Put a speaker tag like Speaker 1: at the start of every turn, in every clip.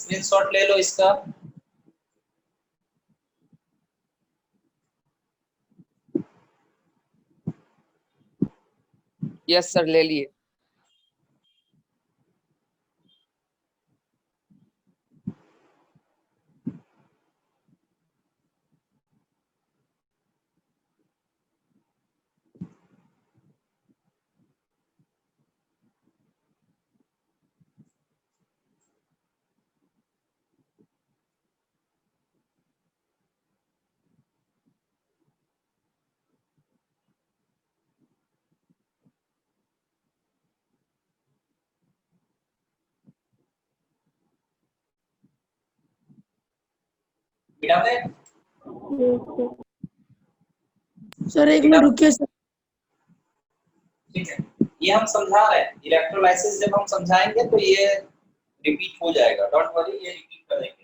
Speaker 1: Screenshot ले लो इसका।
Speaker 2: Yes sir, ले लिए।
Speaker 1: बेटा में
Speaker 3: सर एक मिनट रुकिए सर।
Speaker 1: ठीक है, ये हम समझा रहे हैं। इलेक्ट्रोलाइसिस जब हम समझाएंगे तो ये रिपीट हो जाएगा, डोंट वरी, ये रिपीट करेंगे।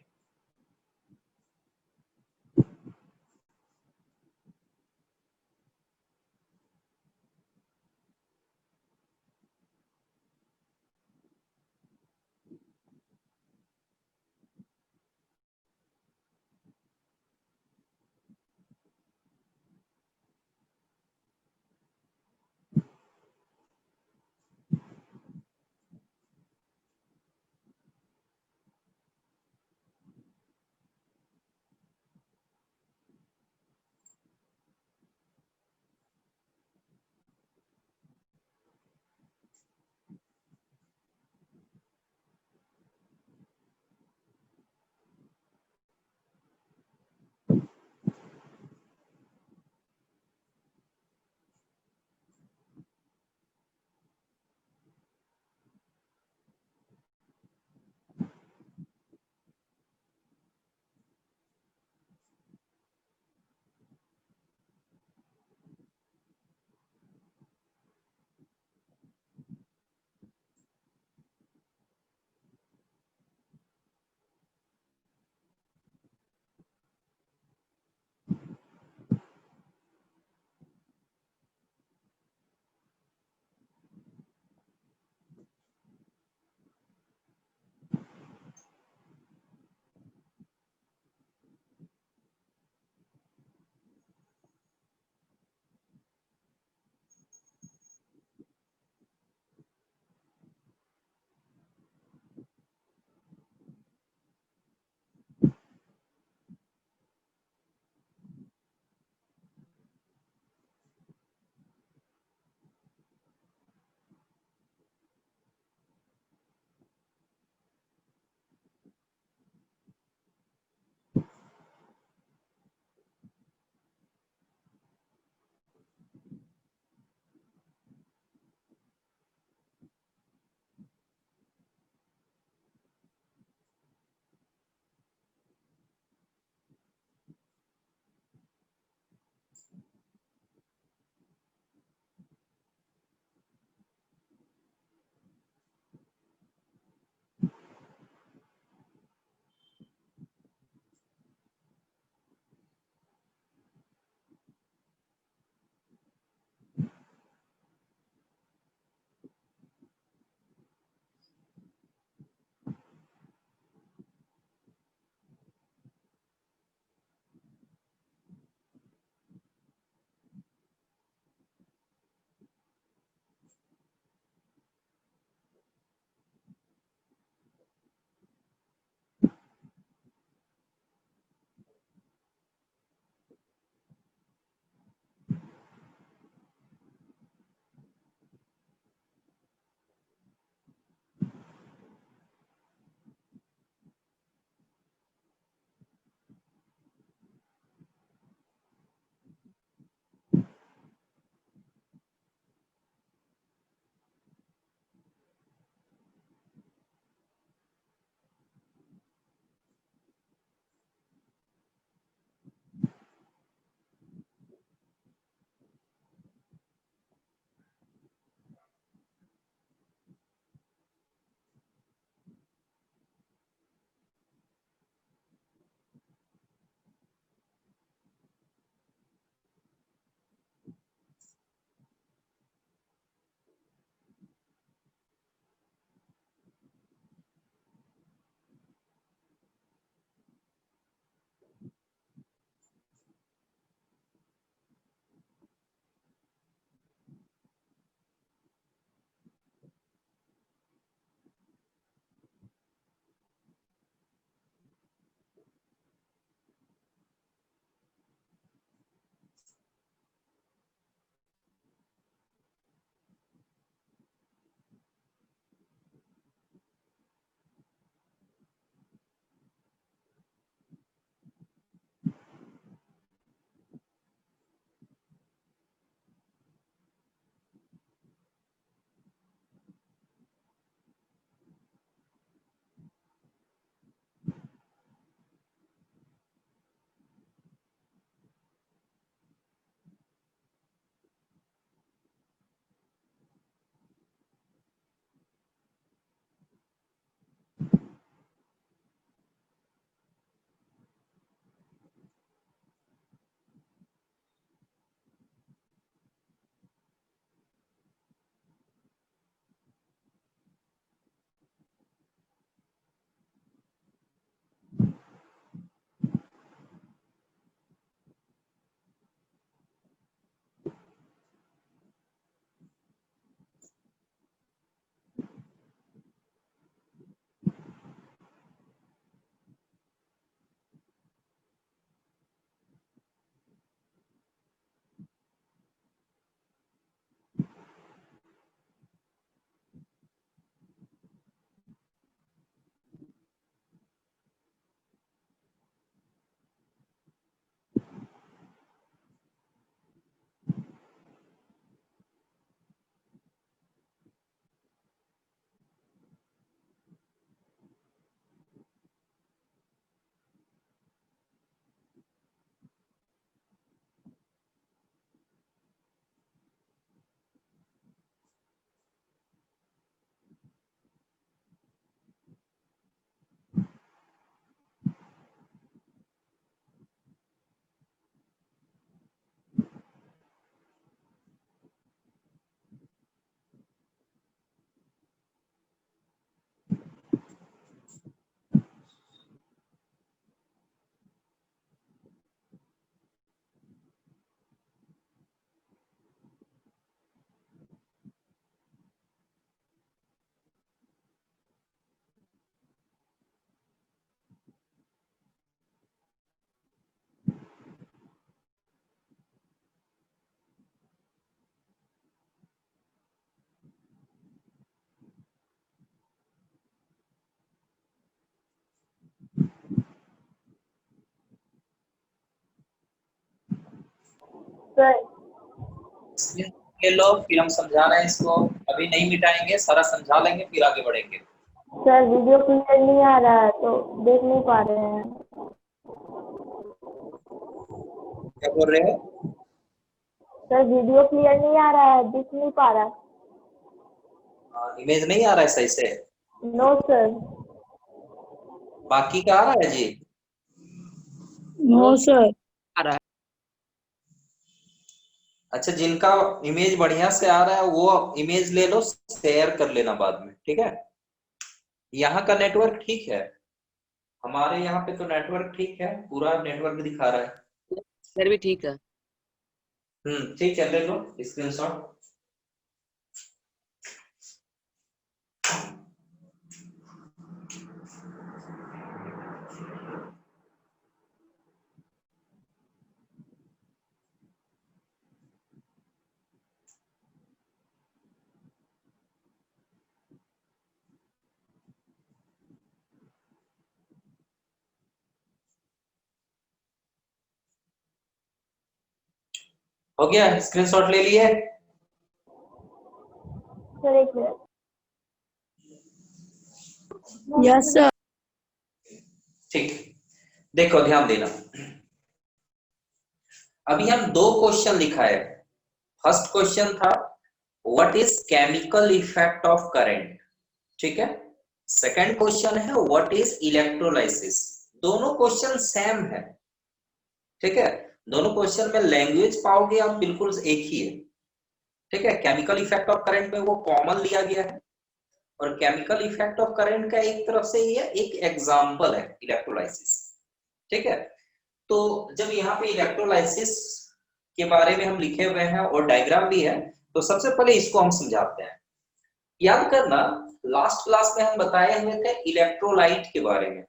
Speaker 2: सर
Speaker 1: स्क्रीन ले लो, फिर हम समझा रहे हैं इसको। अभी नहीं मिटाएंगे, सारा समझा लेंगे फिर आगे बढ़ेंगे।
Speaker 2: सर वीडियो क्लियर नहीं आ रहा है तो देख नहीं पा रहे हैं।
Speaker 1: क्या बोल रहे हो?
Speaker 2: सर वीडियो क्लियर नहीं आ रहा है, दिख नहीं पा रहा।
Speaker 1: इमेज नहीं आ रहा है सही से?
Speaker 2: No sir.
Speaker 1: बाकी का आ रहा है जी?
Speaker 3: No sir.
Speaker 1: अच्छा, जिनका इमेज बढ़िया से आ रहा है वो इमेज ले लो, शेयर कर लेना बाद में, ठीक है? यहाँ का नेटवर्क ठीक है, हमारे यहाँ पे तो नेटवर्क ठीक है, पूरा नेटवर्क दिखा रहा है।
Speaker 4: सर भी ठीक है।
Speaker 1: ठीक है, ले लो स्क्रीनशॉट। हो गया, स्क्रीनशॉट ले लिए?
Speaker 2: सर एक मिनट।
Speaker 3: Yes sir.
Speaker 1: ठीक, देखो ध्यान देना। अभी हम दो क्वेश्चन लिखा है। फर्स्ट क्वेश्चन था what is chemical effect of current, ठीक है? सेकंड क्वेश्चन है व्हाट इज इलेक्ट्रोलाइसिस। दोनों क्वेश्चन सेम है, ठीक है? दोनों क्वेश्चन में लैंग्वेज पाओगे आप बिल्कुल एक ही है, ठीक है? केमिकल इफेक्ट ऑफ करंट में वो कॉमन लिया गया है, और केमिकल इफेक्ट ऑफ करंट का एक तरफ से ये एक एग्जांपल है इलेक्ट्रोलाइसिस, ठीक है? तो जब यहाँ पे इलेक्ट्रोलाइसिस के बारे में हम लिखे हुए हैं और डायग्राम भी है, तो सबसे पहले इसको हम समझाते हैं। याद करना, लास्ट क्लास में हम बताए हुए थे इलेक्ट्रोलाइट के बारे में।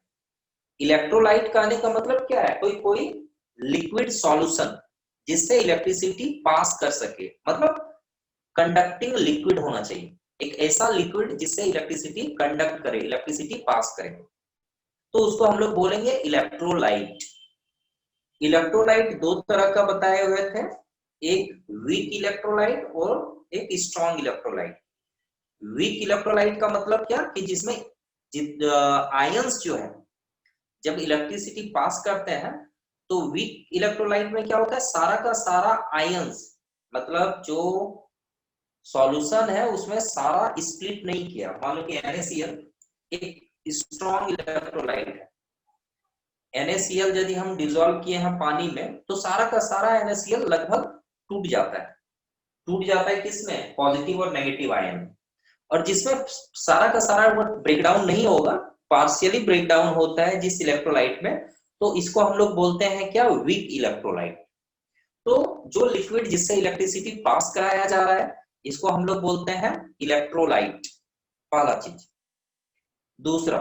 Speaker 1: इलेक्ट्रोलाइट कहने का मतलब क्या है? कोई लिक्विड सॉल्यूशन जिससे इलेक्ट्रिसिटी पास कर सके, मतलब कंडक्टिंग लिक्विड होना चाहिए, एक ऐसा लिक्विड जिससे इलेक्ट्रिसिटी कंडक्ट करे, इलेक्ट्रिसिटी पास करे, तो उसको हम लोग बोलेंगे इलेक्ट्रोलाइट। इलेक्ट्रोलाइट दो तरह का बताए हुए थे, एक वीक इलेक्ट्रोलाइट और एक स्ट्रॉन्ग इलेक्ट्रोलाइट। वीक इलेक्ट्रोलाइट का मतलब क्या कि जिसमें आयंस जो है जब इलेक्ट्रिसिटी पास करते हैं, तो वीक इलेक्ट्रोलाइट में क्या होता है, सारा का सारा आयंस, मतलब जो सॉल्यूशन है उसमें सारा स्प्लिट नहीं किया। मान लो कि NaCl एक स्ट्रॉन्ग इलेक्ट्रोलाइट है, NaCl यदि हम डिसॉल्व किए हैं पानी में, तो सारा का सारा NaCl लगभग टूट जाता है। टूट जाता है किसमें? पॉजिटिव और नेगेटिव आयन। और जिसमें सारा का सारा ब्रेक डाउन नहीं होगा, पार्शियली ब्रेक डाउन होता है जिस इलेक्ट्रोलाइट में, तो इसको हम लोग बोलते हैं क्या? Weak electrolyte. तो जो लिक्विड जिससे इलेक्ट्रिसिटी पास कराया जा रहा है, इसको हम लोग बोलते हैं इलेक्ट्रोलाइट, पहला चीज। दूसरा,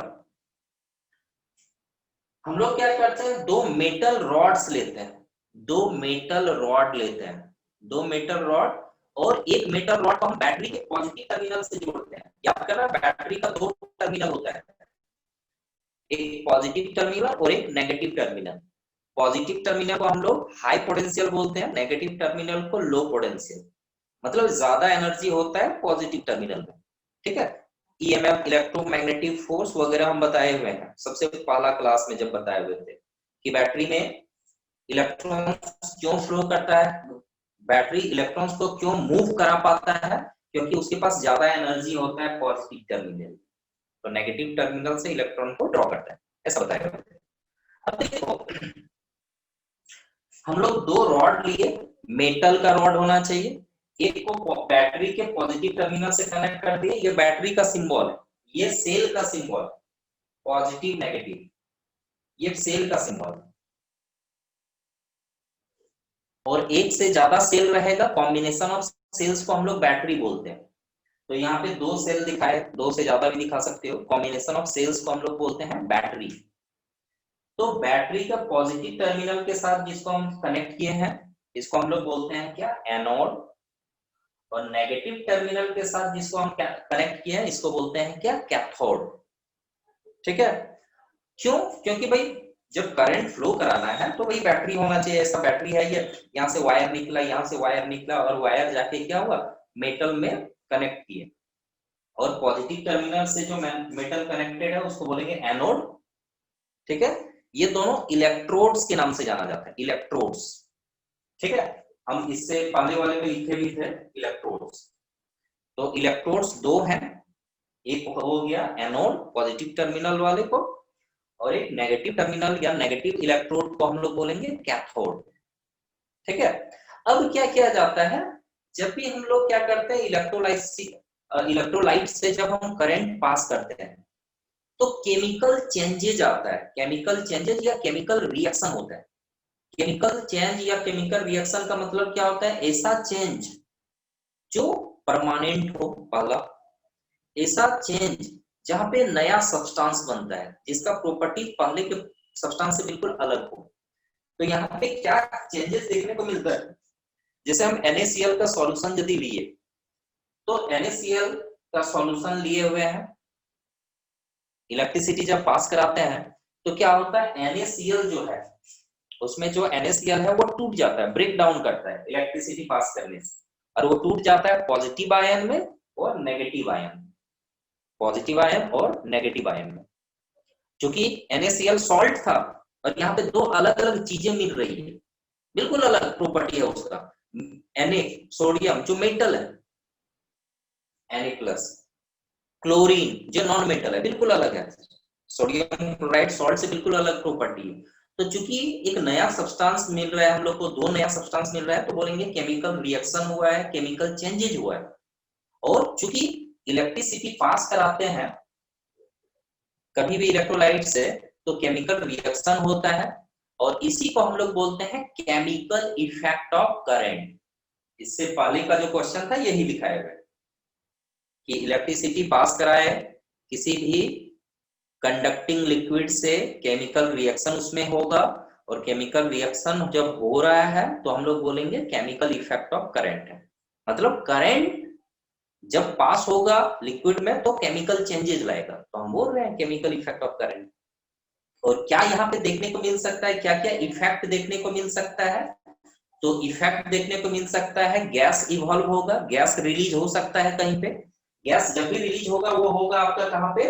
Speaker 1: हम लोग क्या करते हैं, दो मेटल रॉड्स लेते हैं, दो मेटल रॉड लेते हैं, दो मेटल रॉड, और एक मेटल रॉड को हम बैटरी के पॉजिटिव टर्मिनल से जोड़ते हैं। याद करना, बैटरी का दो टर्मिनल होता है, एक पॉजिटिव टर्मिनल और एक नेगेटिव टर्मिनल। पॉजिटिव टर्मिनल को हम लोग हाई पोटेंशियल बोलते हैं, नेगेटिव टर्मिनल को लो पोटेंशियल, मतलब ज्यादा एनर्जी होता है पॉजिटिव टर्मिनल में, ठीक है? EMF, इलेक्ट्रोमैग्नेटिक फोर्स वगैरह हम बताए हुए हैं सबसे पहला क्लास में जब बताए हुए थे कि बैटरी में इलेक्ट्रॉन क्यों फ्लो करता है, बैटरी इलेक्ट्रॉन्स को क्यों मूव करा पाता है, क्योंकि उसके पास ज्यादा एनर्जी होता है पॉजिटिव टर्मिनल, तो नेगेटिव टर्मिनल से इलेक्ट्रॉन को ड्रॉ करता है, ऐसा बताया हुआ है। अब देखो, हम लोग दो रॉड लिए, मेटल का रॉड होना चाहिए, एक को बैटरी के पॉजिटिव टर्मिनल से कनेक्ट कर दिए, ये बैटरी का सिंबल है, ये सेल का सिंबल, पॉजिटिव नेगेटिव, ये सेल का सिंबल। और एक से ज्यादा सेल रहेगा, कॉम्बिनेशन ऑफ सेल्स को हम लोग बैटरी बोलते हैं। तो यहाँ पे दो सेल दिखाए, दो से ज्यादा भी दिखा सकते हो, कॉम्बिनेशन ऑफ सेल्स को हम लोग बोलते हैं बैटरी। तो बैटरी का पॉजिटिव टर्मिनल के साथ जिसको हम कनेक्ट किए हैं, इसको हम लोग बोलते हैं क्या? एनोड। और नेगेटिव टर्मिनल के साथ जिसको हम कनेक्ट किए हैं, इसको बोलते हैं क्या? कैथोड, ठीक है? क्यों? क्योंकि भाई जब करंट फ्लो कराना है तो वही बैटरी होना चाहिए। ऐसा बैटरी है, ये यहाँ से वायर निकला, यहाँ से वायर निकला और वायर जाके क्या हुआ, मेटल में कनेक्ट किए। और पॉजिटिव टर्मिनल से जो मेटल कनेक्टेड है उसको बोलेंगे एनोड। ठीक है, ये दोनों इलेक्ट्रोड्स के नाम से जाना जाता है, इलेक्ट्रोड्स। ठीक है, हम इससे पहले वाले में लिखे भी थे इलेक्ट्रोड्स। तो इलेक्ट्रोड्स दो हैं, एक हो गया एनोड पॉजिटिव टर्मिनल वाले को, और एक नेगेटिव टर्मिनल या नेगेटिव इलेक्ट्रोड को हम लोग बोलेंगे कैथोड। ठीक है, अब क्या किया जाता है, जब भी हम लोग क्या करते हैं, इलेक्ट्रोलाइट से जब हम करंट पास करते हैं तो केमिकल चेंजेज आता है, केमिकल चेंजेज या केमिकल रिएक्शन होता है। केमिकल चेंज या केमिकल रिएक्शन का मतलब क्या होता है, ऐसा चेंज जो परमानेंट हो, पहला ऐसा चेंज जहां पे नया सब्सटेंस बनता है जिसका प्रॉपर्टी पहले के सब्सटेंस से बिल्कुल अलग हो। तो यहाँ पे क्या चेंजेस देखने को मिलता है, जैसे हम NaCl का सॉल्यूशन यदि लिए, तो NaCl का सॉल्यूशन लिए हुए हैं, इलेक्ट्रिसिटी जब पास कराते हैं तो क्या होता है, NaCl जो है उसमें जो NaCl है वो टूट जाता है, ब्रेक डाउन करता है इलेक्ट्रिसिटी पास करने से, और वो टूट जाता है पॉजिटिव आयन में और नेगेटिव आयन, पॉजिटिव आयन और नेगेटिव आयन में। क्योंकि NaCl सॉल्ट था और यहाँ पे दो अलग अलग चीजें मिल रही है, बिल्कुल अलग प्रॉपर्टी है उसका। Na सोडियम जो मेटल है, Na+, क्लोरीन जो नॉन मेटल है, बिल्कुल अलग है। सोडियम क्लोराइड सॉल्ट से बिल्कुल अलग प्रॉपर्टी है। तो चूंकि एक नया सब्सटेंस मिल रहा है हम लोग को, दो नया सब्सटेंस मिल रहा है, तो बोलेंगे केमिकल रिएक्शन हुआ है, केमिकल चेंजेज हुआ है। और चूंकि इलेक्ट्रिसिटी पास कराते हैं कभी भी इलेक्ट्रोलाइट से, तो केमिकल रिएक्शन होता है, और इसी को हम लोग बोलते हैं केमिकल इफेक्ट ऑफ करंट। इससे पहले का जो क्वेश्चन था यही दिखाया गया कि इलेक्ट्रिसिटी पास कराए किसी भी कंडक्टिंग लिक्विड से, केमिकल रिएक्शन उसमें होगा, और केमिकल रिएक्शन जब हो रहा है तो हम लोग बोलेंगे केमिकल इफेक्ट ऑफ करंट है। मतलब करंट जब पास होगा लिक्विड में तो केमिकल चेंजेस लाएगा, तो हम बोल रहे हैं केमिकल इफेक्ट ऑफ करंट। और क्या यहाँ पे देखने को मिल सकता है, क्या क्या इफेक्ट देखने को मिल सकता है, तो इफेक्ट देखने को मिल सकता है, गैस इवॉल्व होगा, गैस रिलीज हो सकता है कहीं पे। गैस जब भी रिलीज होगा वो होगा आपका कहाँ पे,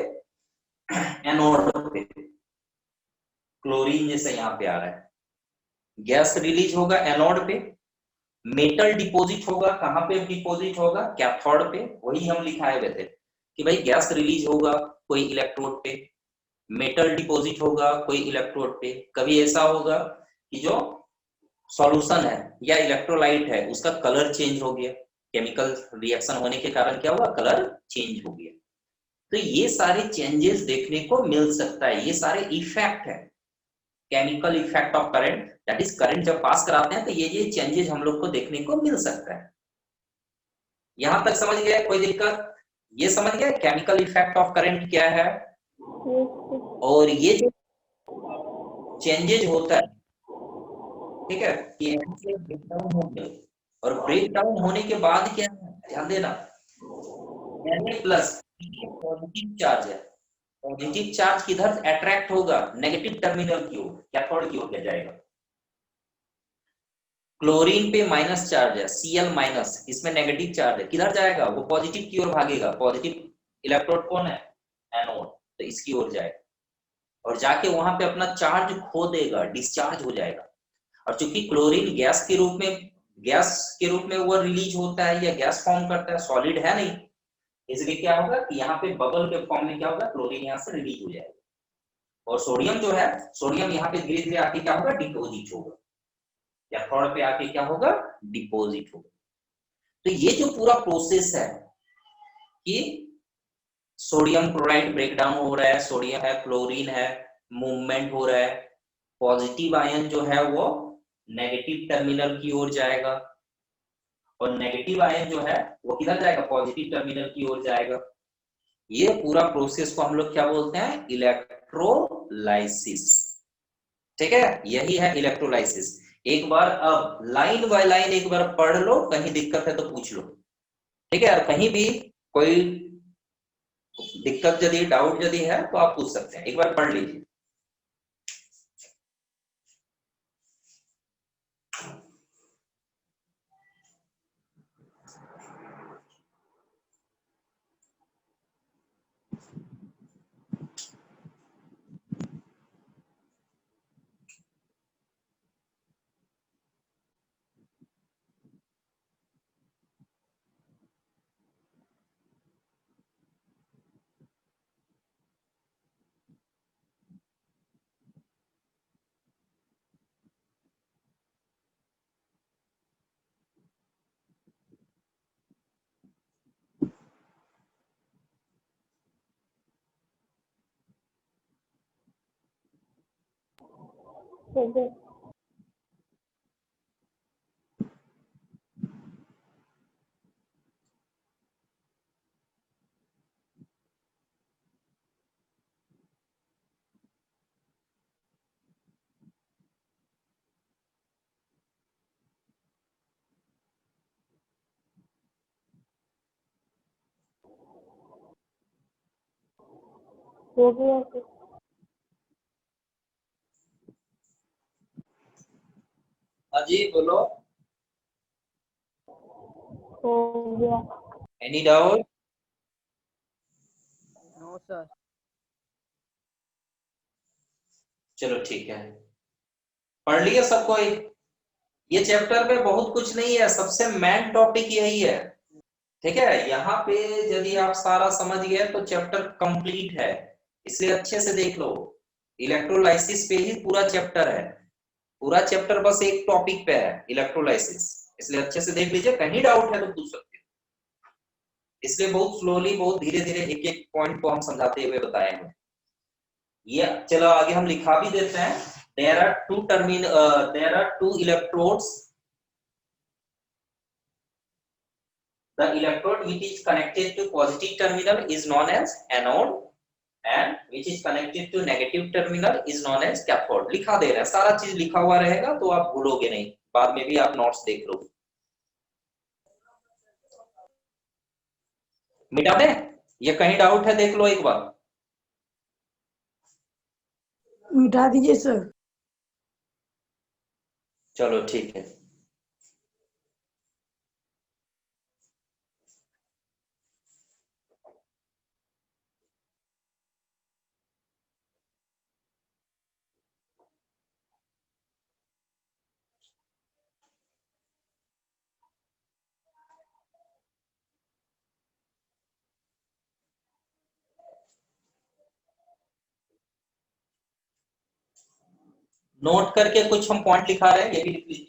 Speaker 1: एनोड पे, क्लोरीन जैसे यहाँ पे आ रहा है, गैस रिलीज होगा एनोड पे। मेटल डिपॉजिट होगा, कहाँ पे डिपॉजिट होगा, कैथोड पे। वही हम लिखाए हुए थे कि भाई गैस रिलीज होगा कोई इलेक्ट्रोड पे, मेटल डिपॉजिट होगा कोई इलेक्ट्रोड पे। कभी ऐसा होगा कि जो सॉल्यूशन है या इलेक्ट्रोलाइट है उसका कलर चेंज हो गया, केमिकल रिएक्शन होने के कारण क्या हुआ, कलर चेंज हो गया। तो ये सारे चेंजेस देखने को मिल सकता है, ये सारे इफेक्ट है chemical effect of current. That is current जब पास कराते हैं तो ये चेंजेस हम लोग को देखने को मिल सकता है। यहां तक समझ गए, कोई दिक्कत? ये समझ गए केमिकल इफेक्ट ऑफ करंट क्या है। और ये जो चेंजेज होता है, ठीक है, कि ब्रेकडाउन हो गया, और ब्रेकडाउन होने के बाद क्या है, ध्यान देना, Na+ पॉजिटिव चार्ज है, पॉजिटिव चार्ज किधर अट्रैक्ट होगा, नेगेटिव टर्मिनल की ओर, कैथोड की ओर जाएगा। क्लोरीन पे माइनस चार्ज है, Cl-, इसमें नेगेटिव चार्ज है, किधर जाएगा, वो पॉजिटिव की ओर भागेगा। पॉजिटिव इलेक्ट्रोड कौन है, एनोड, तो इसकी ओर जाएगा और जाके वहां पे अपना चार्ज खो देगा, डिस्चार्ज हो जाएगा। और चूंकि क्लोरीन गैस के रूप में वो रिलीज होता है या गैस फॉर्म करता है, सॉलिड है नहीं, इसलिए क्या होगा कि यहाँ पे बबल के फॉर्म में क्या होगा, क्लोरीन यहाँ से रिलीज हो जाएगा। और सोडियम जो है, सोडियम यहाँ पे धीरे धीरे आके क्या होगा, डिपोजिट होगा, कैथोड पे आके क्या होगा, डिपोजिट होगा। तो ये जो पूरा प्रोसेस है कि सोडियम क्लोराइड ब्रेकडाउन हो रहा है, सोडियम है, क्लोरीन है, मूवमेंट हो रहा है, पॉजिटिव आयन जो है वो नेगेटिव टर्मिनल की ओर जाएगा, और नेगेटिव आयन जो है वो किधर जाएगा, पॉजिटिव टर्मिनल की ओर जाएगा। ये पूरा प्रोसेस को हम लोग क्या बोलते हैं, इलेक्ट्रोलाइसिस। ठीक है, यही है इलेक्ट्रोलाइसिस। एक बार अब लाइन बाय लाइन एक बार पढ़ लो, कहीं दिक्कत है तो पूछ लो। ठीक है, और कहीं भी कोई दिक्कत यदि, डाउट यदि है तो आप पूछ सकते हैं, एक बार पढ़ लीजिए।
Speaker 2: Physics. हो गया सर।
Speaker 1: हाँ जी बोलो।
Speaker 2: हो गया।
Speaker 1: Any doubt?
Speaker 3: No sir.
Speaker 1: चलो ठीक है, पढ़ लिया सब कोई? ये चैप्टर में बहुत कुछ नहीं है, सबसे मेन टॉपिक यही है। ठीक है, यहाँ पे यदि आप सारा समझ गए तो चैप्टर कंप्लीट है, इसलिए अच्छे से देख लो। इलेक्ट्रोलाइसिस पे ही पूरा चैप्टर है, पूरा चैप्टर बस एक टॉपिक पे है, इलेक्ट्रोलाइसिस, इसलिए अच्छे से देख लीजिए। कहीं डाउट है तो पूछ सकते हो, इसलिए बहुत स्लोली, बहुत धीरे धीरे एक एक पॉइंट को हम समझाते हुए बताए हैं। ये चलो आगे हम लिखा भी देते हैं। There are two electrodes. The electrode which is connected to positive terminal is known as anode and which is connected to negative terminal is known as cathode। लिखा दे रहे हैं, सारा चीज लिखा हुआ रहेगा तो आप भूलोगे नहीं, बाद में भी आप नोट्स देख लो। मिटा दे, ये कहीं डाउट है देख लो एक बार।
Speaker 3: मिटा दीजिए सर।
Speaker 1: चलो ठीक है। नोट करके कुछ हम पॉइंट लिखा रहे हैं, ये भी लिख लीजिए।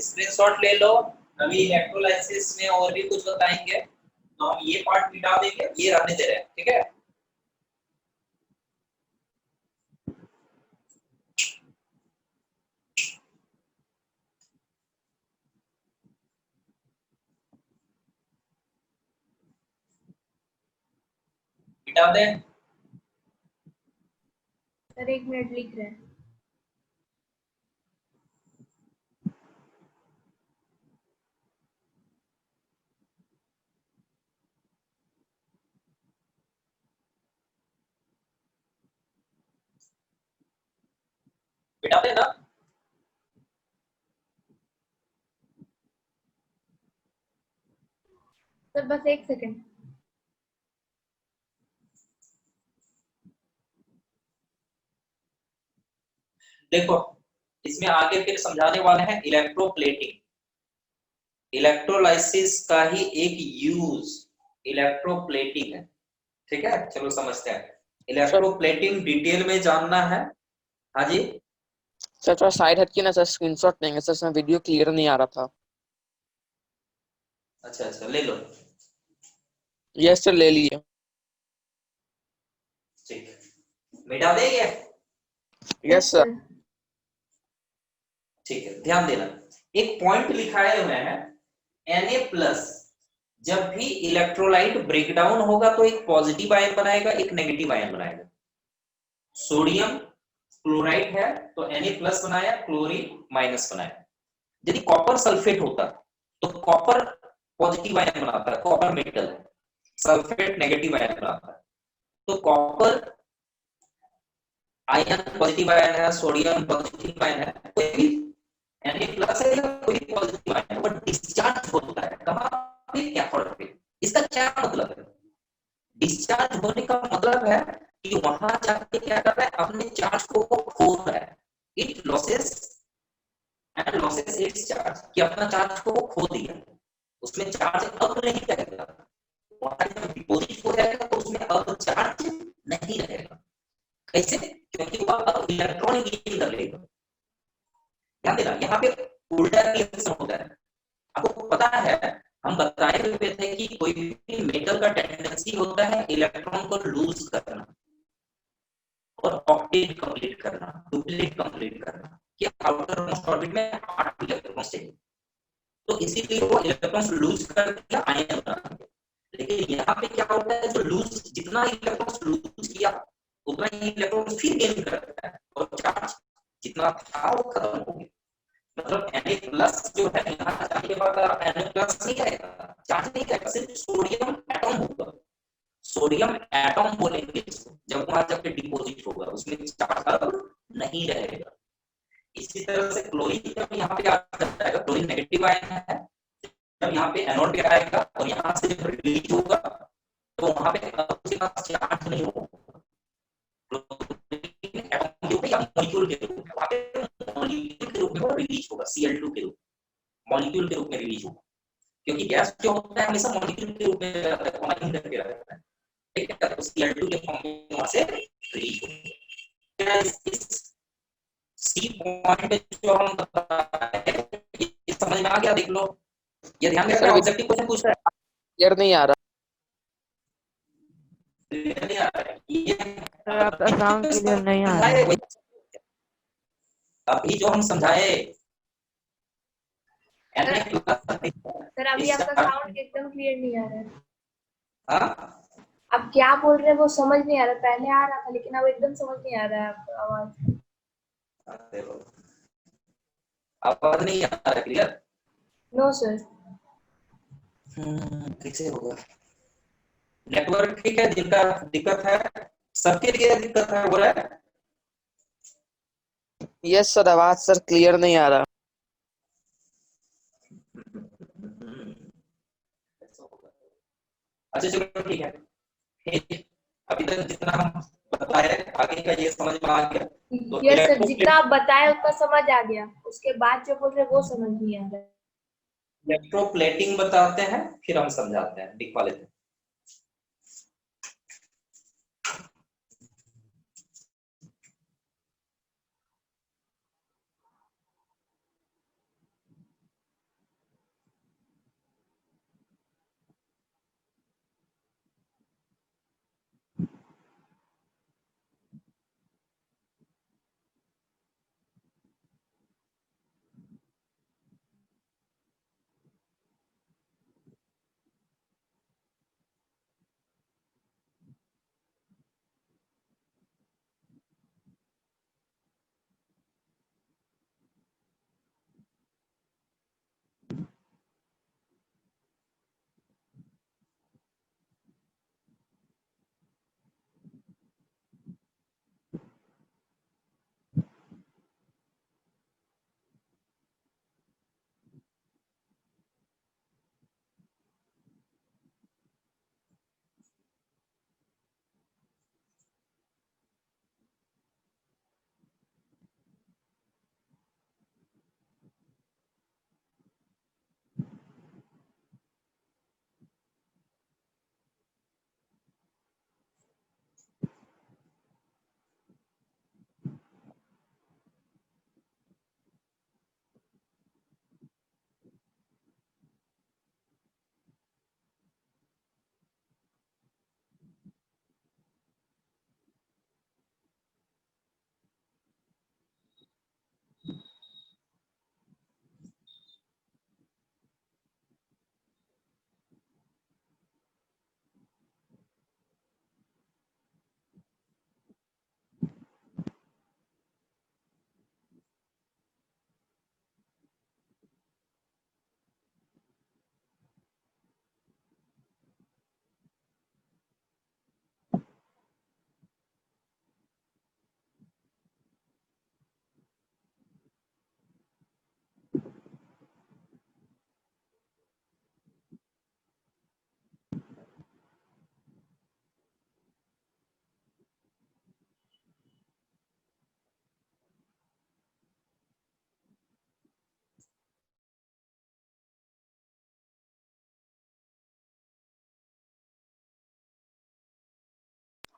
Speaker 1: स्क्रीनशॉट ले लो। अभी इलेक्ट्रोलाइसिस में और भी कुछ बताएंगे, तो हम ये पार्ट मिटा देंगे, ये रहने दे रहे हैं, ठीक है। मिटा दें।
Speaker 2: सर 1 मिनट लिख रहे हैं।
Speaker 1: मिटा दें ना।
Speaker 2: सर बस 1 सेकंड।
Speaker 1: देखो इसमें आगे फिर समझाने वाले हैं इलेक्ट्रोप्लेटिंग। इलेक्ट्रोलाइसिस का ही एक यूज इलेक्ट्रोप्लेटिंग है, ठीक है। चलो समझते हैं। इलेक्ट्रोप्लेटिंग डिटेल में जानना है। हाँ जी
Speaker 4: सर थोड़ा साइड हटके ना सर, स्क्रीनशॉट लेंगे सर, इसमें वीडियो क्लियर नहीं आ रहा था।
Speaker 1: अच्छा अच्छा ले लो।
Speaker 4: यस सर ले लिए।
Speaker 1: ठीक मिटा देंगे।
Speaker 4: Yes sir.
Speaker 1: ठीक है ध्यान देना, एक पॉइंट लिखाए हुए हैं Na+ जब भी इलेक्ट्रोलाइट ब्रेकडाउन होगा तो एक पॉजिटिव आयन बनाएगा, एक नेगेटिव आयन बनाएगा। सोडियम क्लोराइड है तो Na+ बनाया, क्लोरीन माइनस बनाया। यदि कॉपर सल्फेट होता तो कॉपर पॉजिटिव आयन बनाता है, copper metal, sulphate negative ion बनाता है। तो कॉपर आयन पॉजिटिव आयन है, सोडियम पॉजिटिव आयन है, कोई भी Na+ है या कोई पॉजिटिव आयन है, वो डिस्चार्ज होता है कहां पे, कैथोड पे। इसका क्या मतलब है? डिस्चार्ज होने का मतलब है कि वहां जाके क्या कर रहा है, अपने चार्ज को वो खो रहा है। It losses and losses it's charge, कि अपना चार्ज को वो खो दिया, उसमें चार्ज अब नहीं रहेगा। वहां जब डिपोजिट हो जाएगा तो उसमें अब चार्ज नहीं रहेगा। कैसे? क्योंकि वो अब इलेक्ट्रॉन गेन कर लेगा। ध्यान देना यहाँ पे उल्टा रिएक्शन होता है। आपको पता है, हम बताए हुए थे कि कोई भी मेटल का टेंडेंसी होता है इलेक्ट्रॉन को लूज करना और ऑक्टेट कंप्लीट करना, डुप्लीट कंप्लीट करना, कि आउटर मोस्ट ऑर्बिट में 8 इलेक्ट्रॉन चाहिए। तो इसीलिए वो इलेक्ट्रॉन लूज कर दिया, आयन बना दिया। लेकिन यहाँ पे क्या होता है, जो लूज जितना इलेक्ट्रॉन लूज किया उतना ही इलेक्ट्रॉन फिर गेन करता है और चार्ज जितना था वो खत्म हो गया। मतलब Na+ जो है यहाँ जाने के बाद Na+ नहीं आएगा, चार्ज नहीं आएगा, सिर्फ सोडियम एटम होगा। सोडियम एटम बोलेंगे इसको, जब वहां जाके डिपोजिट होगा उसमें चार्ज अब नहीं रहेगा। इसी तरह से क्लोरीन जब यहाँ पे आ जाएगा, क्लोरीन नेगेटिव आयन है, जब यहाँ पे एनोड पे आएगा और यहाँ से जब रिलीज होगा तो वहां पे उसके पास चार्ज नहीं होगा। क्लोरीन एटम के रूप में या मॉलिक्यूल के रूप में, वहां पे मॉलिक्यूल के रूप में वो रिलीज होगा, Cl2 के रूप में, मॉलिक्यूल के रूप में रिलीज होगा। क्योंकि गैस जो होता है हमेशा मॉलिक्यूल के रूप में कंबाइन करके रहता है, ठीक है। तो Cl2 के फॉर्म में वहां से रिलीज होगा। इस सी पॉइंट जो हम बताए ये समझ में आ गया, देख लो। ये ध्यान
Speaker 4: सर
Speaker 1: रखना, ऑब्जेक्टिव क्वेश्चन पूछ रहा है।
Speaker 4: क्लियर नहीं आ रहा।
Speaker 1: नहीं आ रहा है ये
Speaker 3: सर आपका साउंड क्लियर नहीं आ रहा
Speaker 1: समझाए
Speaker 3: है।
Speaker 1: अभी जो हम समझाए
Speaker 2: सर अभी आपका साउंड एकदम क्लियर नहीं आ रहा है।
Speaker 1: हाँ
Speaker 2: आप क्या बोल रहे हैं वो समझ नहीं आ रहा, पहले आ रहा था लेकिन अब एकदम समझ नहीं आ रहा है आपका आवाज।
Speaker 1: आवाज नहीं आ रहा, क्लियर?
Speaker 2: No sir.
Speaker 1: कैसे होगा? नेटवर्क ठीक है, जिनका दिक्कत है सबके लिए दिक्कत है, हो रहा है।
Speaker 4: यस सर, आवाज सर क्लियर नहीं आ रहा।
Speaker 1: अच्छा चलो ठीक है, ठीक। अभी तक जितना हम बताए आगे का ये समझ में आ गया। तो
Speaker 2: यस सर, जितना
Speaker 1: इलेक्ट्रोप्लेटिंग
Speaker 2: आप बताए उतना समझ आ गया, उसके बाद जो बोल रहे हैं वो समझ नहीं आ रहा है।
Speaker 1: बताते हैं फिर हम समझाते हैं, लिखवा लेते हैं।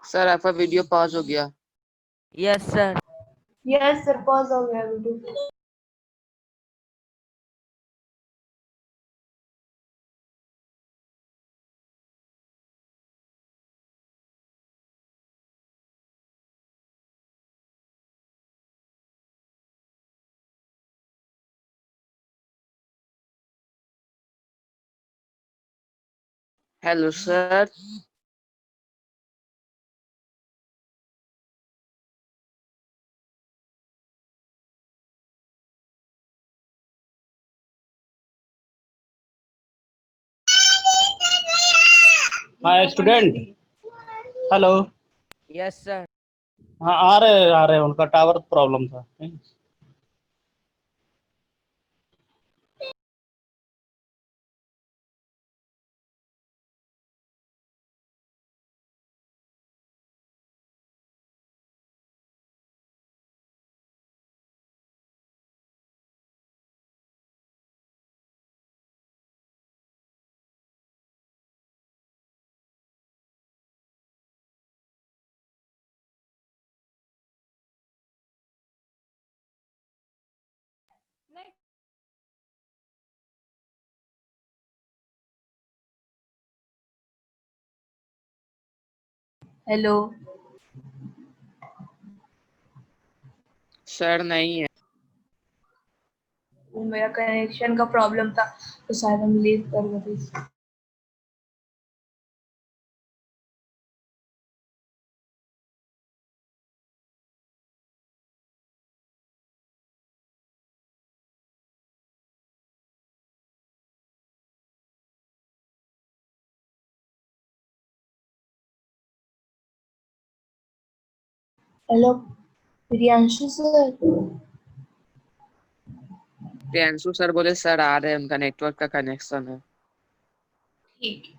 Speaker 4: सर आपका वीडियो पॉज हो गया।
Speaker 3: Yes sir.
Speaker 2: Yes sir, pause हो गया वीडियो।
Speaker 4: Hello sir.
Speaker 5: हाँ स्टूडेंट। हेलो।
Speaker 3: Yes sir.
Speaker 5: हाँ आ रहे उनका टावर प्रॉब्लम था।
Speaker 2: हेलो।
Speaker 4: सर नहीं है।
Speaker 2: वो मेरा कनेक्शन का प्रॉब्लम था, तो शायद हम लीव कर गए थे। Hello Priyanshu sir.
Speaker 4: Priyanshu sir बोले सर आ रहे हैं, उनका नेटवर्क का कनेक्शन है।
Speaker 2: ठीक।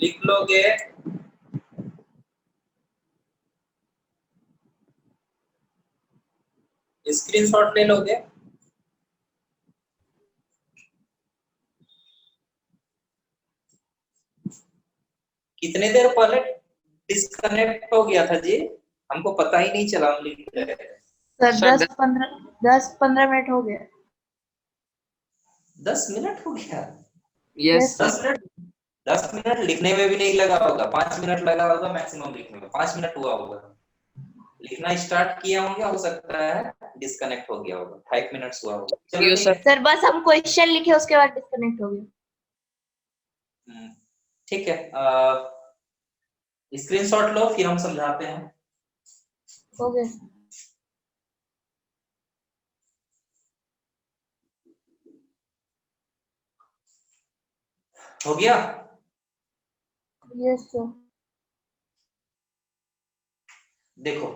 Speaker 1: लिख लोगे स्क्रीनशॉट ले लोगे। कितने देर पहले डिस्कनेक्ट हो गया था जी, हमको पता ही नहीं चला, हम लिख रहे थे।
Speaker 2: सर
Speaker 4: सर
Speaker 2: 10-15 मिनट हो गए।
Speaker 1: 10 मिनट हो गया?
Speaker 4: यस
Speaker 1: 10 मिनट, 10 मिनट लिखने में भी नहीं लगा होगा, 5 मिनट लगा होगा मैक्सिमम लिखने में, 5 मिनट हुआ होगा। लिखना स्टार्ट किया होंगे, हो सकता है डिस्कनेक्ट हो गया होगा, 5 मिनट्स हुआ होगा। चलो
Speaker 4: यस
Speaker 1: ठीक
Speaker 4: सर।
Speaker 1: है।
Speaker 2: सर बस हम क्वेश्चन लिखे उसके बाद डिस्कनेक्ट हो गया।
Speaker 1: ठीक है, स्क्रीनशॉट लो फिर हम समझाते हैं।
Speaker 2: हो गया।
Speaker 1: हो गया?
Speaker 2: Yes sir.
Speaker 1: देखो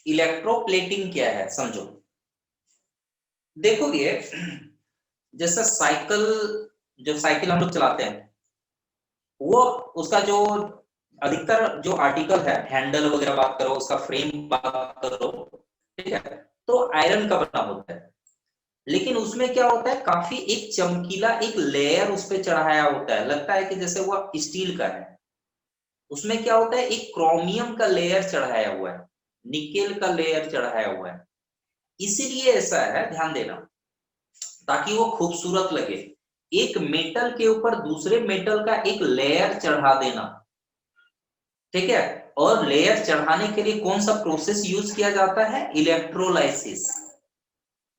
Speaker 1: इलेक्ट्रोप्लेटिंग क्या है समझो। देखोगे जैसे साइकिल, जो साइकिल हम लोग चलाते हैं, वो उसका जो अधिकतर जो आर्टिकल है, हैंडल वगैरह बात करो, उसका फ्रेम बात करो, ठीक है, तो आयरन का बना होता है। लेकिन उसमें क्या होता है, काफी एक चमकीला एक लेयर उस पे चढ़ाया होता है, लगता है कि जैसे वो स्टील का है। उसमें क्या होता है, एक क्रोमियम का लेयर चढ़ाया हुआ है, निकेल का लेयर चढ़ाया हुआ है। इसीलिए ऐसा है, ध्यान देना, ताकि वो खूबसूरत लगे। एक मेटल के ऊपर दूसरे मेटल का एक लेयर चढ़ा देना, ठीक है। और लेयर चढ़ाने के लिए कौन सा प्रोसेस यूज किया जाता है, इलेक्ट्रोलाइसिस।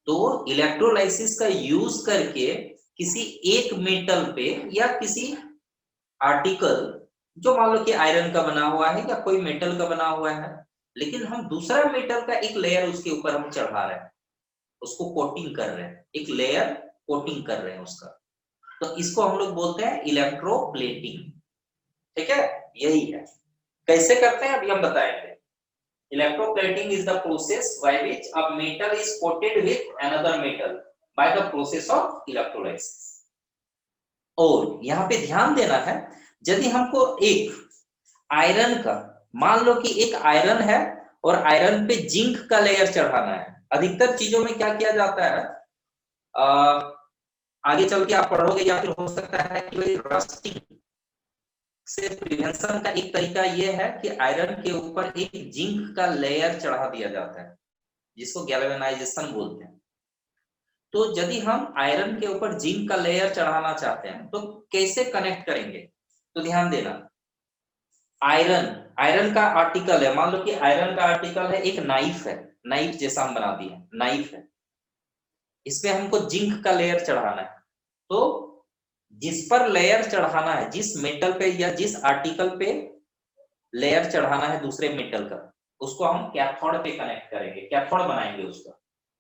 Speaker 1: तो इलेक्ट्रोलाइसिस का यूज करके किसी एक मेटल पे या किसी आर्टिकल, जो मान लो कि आयरन का बना हुआ है या कोई मेटल का बना हुआ है, लेकिन हम दूसरा मेटल का एक लेयर उसके ऊपर हम चढ़ा रहे हैं, उसको कोटिंग कर रहे हैं, एक लेयर कोटिंग कर रहे हैं उसका, तो इसको हम लोग बोलते हैं इलेक्ट्रोप्लेटिंग, ठीक है। यही है, कैसे करते हैं अभी हम बताएंगे। Electroplating is the process by which a metal is coated with another metal by the process of electrolysis. और यहाँ पे ध्यान देना है, यदि हमको एक आयरन का, मान लो कि एक आयरन है और आयरन पे जिंक का लेयर चढ़ाना है। अधिकतर चीजों में क्या किया जाता है, आगे चल के आप पढ़ोगे या फिर हो सकता है कि रस्टिंग से प्रिवेंशन का एक तरीका यह है कि आयरन के ऊपर एक जिंक का लेयर चढ़ा दिया जाता है, जिसको गैल्वेनाइजेशन बोलते हैं। तो यदि हम आयरन के ऊपर जिंक का लेयर चढ़ाना चाहते हैं तो कैसे कनेक्ट करेंगे, तो ध्यान देना, आयरन का आर्टिकल है, मान लो कि आयरन का आर्टिकल है एक नाइफ है, नाइफ जैसा हम बना दिए, नाइफ है, इसमें हमको जिंक का लेयर चढ़ाना है। तो जिस पर लेयर चढ़ाना है, जिस मेटल पे या जिस आर्टिकल पे लेयर चढ़ाना है दूसरे मेटल का, उसको हम कैथोड पे कनेक्ट करेंगे, कैथोड बनाएंगे उसका,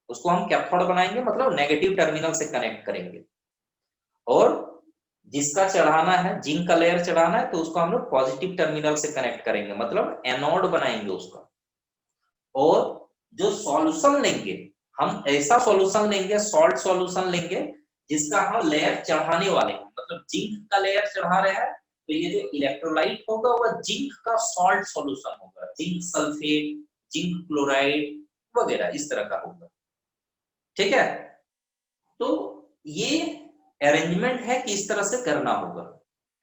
Speaker 1: उसको हम कैथोड बनाएंगे, मतलब नेगेटिव टर्मिनल से कनेक्ट करेंगे। और जिसका चढ़ाना है, जिंक का लेयर चढ़ाना है, तो उसको हम लोग पॉजिटिव टर्मिनल से कनेक्ट करेंगे, मतलब एनोड बनाएंगे उसका। और जो सॉल्यूशन लेंगे, हम ऐसा सॉल्यूशन लेंगे, सॉल्ट सॉल्यूशन लेंगे, जिसका हम लेयर चढ़ाने वाले हैं, मतलब जिंक का लेयर चढ़ा रहे हैं, तो ये जो इलेक्ट्रोलाइट होगा वह जिंक का सॉल्ट सॉल्यूशन होगा, जिंक सल्फेट, जिंक क्लोराइड वगैरह इस तरह का होगा, ठीक है। तो ये अरेंजमेंट है कि इस तरह से करना होगा,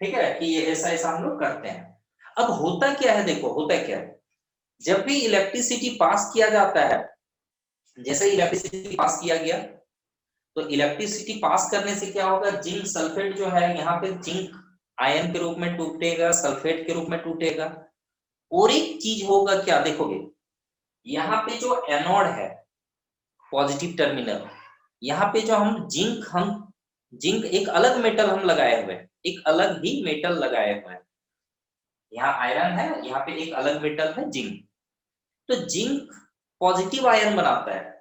Speaker 1: ठीक है, कि ये ऐसा ऐसा हम लोग करते हैं। अब होता क्या है, देखो होता क्या है, जब भी इलेक्ट्रिसिटी पास किया जाता है, जैसे इलेक्ट्रिसिटी पास किया गया, तो इलेक्ट्रिसिटी पास करने से क्या होगा, जिंक सल्फेट जो है यहाँ पे जिंक आयन के रूप में टूटेगा, सल्फेट के रूप में टूटेगा। और एक चीज होगा क्या, देखोगे यहाँ पे जो एनोड है, पॉजिटिव टर्मिनल, यहाँ पे जो हम जिंक एक अलग मेटल हम लगाए हुए हैं, एक अलग ही मेटल लगाए हुए हैं, यहाँ आयरन है, यहाँ पे एक अलग मेटल है जिंक। तो जिंक पॉजिटिव आयन बनाता है,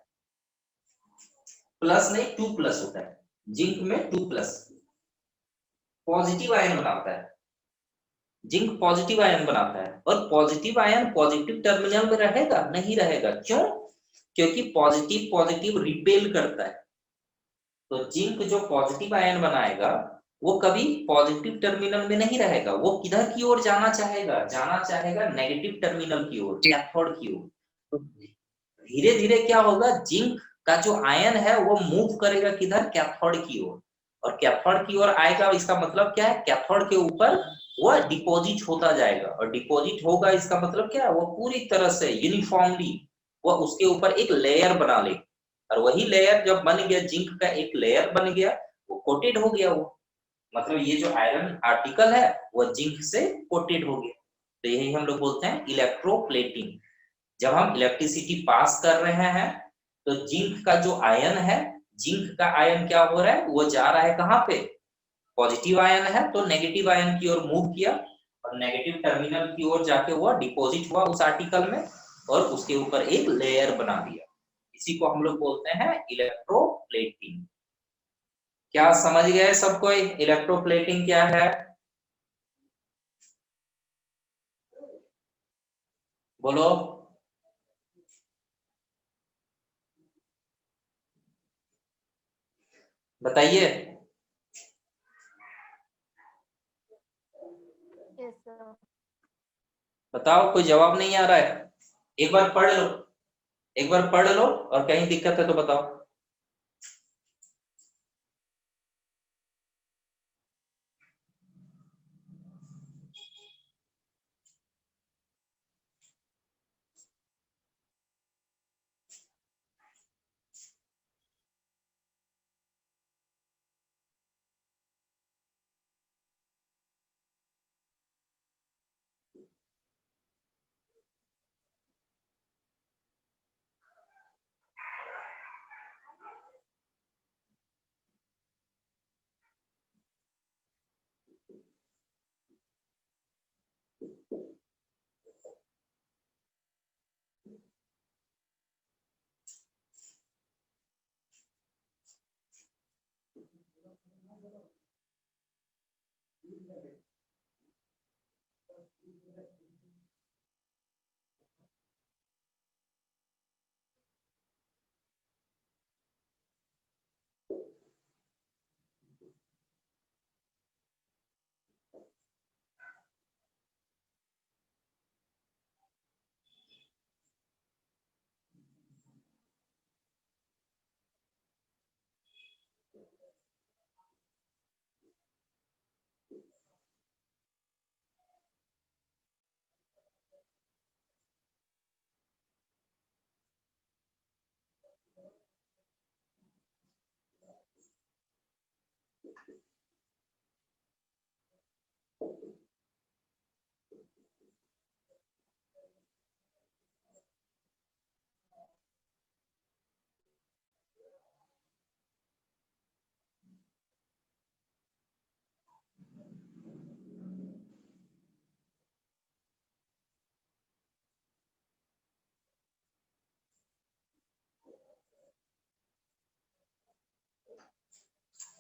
Speaker 1: प्लस नहीं 2 प्लस होता है, जिंक में 2 प्लस पॉजिटिव आयन बनाता है, जिंक पॉजिटिव आयन बनाता है। और पॉजिटिव आयन पॉजिटिव टर्मिनल में रहेगा नहीं रहेगा, क्यों, क्योंकि पॉजिटिव पॉजिटिव रिपेल करता है। तो जिंक जो पॉजिटिव आयन बनाएगा वो कभी पॉजिटिव टर्मिनल में नहीं रहेगा, वो किधर की ओर जाना चाहेगा नेगेटिव टर्मिनल की ओर, कैथोड की ओर। धीरे धीरे क्या होगा, जिंक का जो आयन है वो मूव करेगा किधर, कैथोड की ओर, और कैथोड की ओर आएगा। इसका मतलब क्या है, कैथोड के ऊपर वो डिपॉजिट होता जाएगा, और डिपॉजिट होगा इसका मतलब क्या है, वो पूरी तरह से यूनिफॉर्मली वो उसके ऊपर एक लेयर बना ले, और वही लेयर जब बन गया, जिंक का एक लेयर बन गया, वो कोटेड हो गया। वो मतलब ये जो आयरन आर्टिकल है वो जिंक से कोटेड हो गया। तो यही हम लोग बोलते हैं इलेक्ट्रोप्लेटिंग। जब हम इलेक्ट्रिसिटी पास कर रहे हैं तो जिंक का जो आयन है, जिंक का आयन क्या हो रहा है, वो जा रहा है कहाँ पे, पॉजिटिव आयन है तो नेगेटिव आयन की ओर मूव किया, और नेगेटिव टर्मिनल की ओर जाके वो डिपॉजिट हुआ उस आर्टिकल में, और उसके ऊपर एक लेयर बना दिया। इसी को हम लोग बोलते हैं इलेक्ट्रोप्लेटिंग। क्या समझ गए सब कोई, इलेक्ट्रोप्लेटिंग क्या है? बोलो। बताइए।
Speaker 2: Yes sir.
Speaker 1: बताओ, कोई जवाब नहीं आ रहा है? एक बार पढ़ लो, एक बार पढ़ लो, और कहीं दिक्कत है तो बताओ।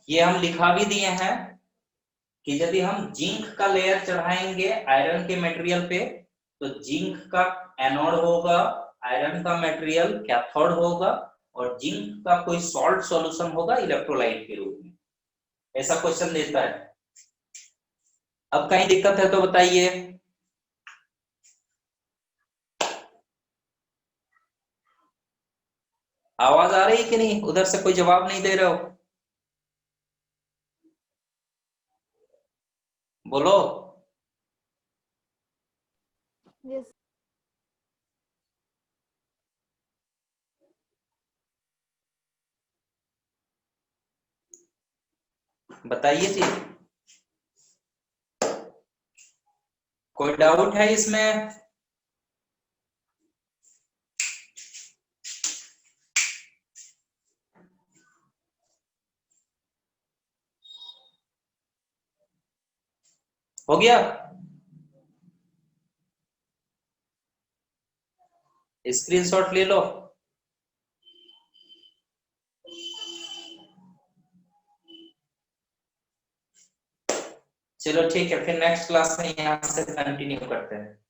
Speaker 1: ये हम लिखा भी दिए हैं कि यदि हम जिंक का लेयर चढ़ाएंगे आयरन के मटेरियल पे, तो जिंक का एनोड होगा, आयरन का मटेरियल कैथोड होगा, और जिंक का कोई सॉल्ट सॉल्यूशन होगा इलेक्ट्रोलाइट के रूप में। ऐसा क्वेश्चन देता है। अब कहीं दिक्कत है तो बताइए। आवाज आ रही है कि नहीं? उधर से कोई जवाब नहीं दे रहे हो, बोलो।
Speaker 2: यस।
Speaker 1: बताइए जी, कोई डाउट है इसमें? हो गया? स्क्रीनशॉट ले लो। चलो ठीक है, फिर नेक्स्ट क्लास में यहाँ से कंटिन्यू करते हैं।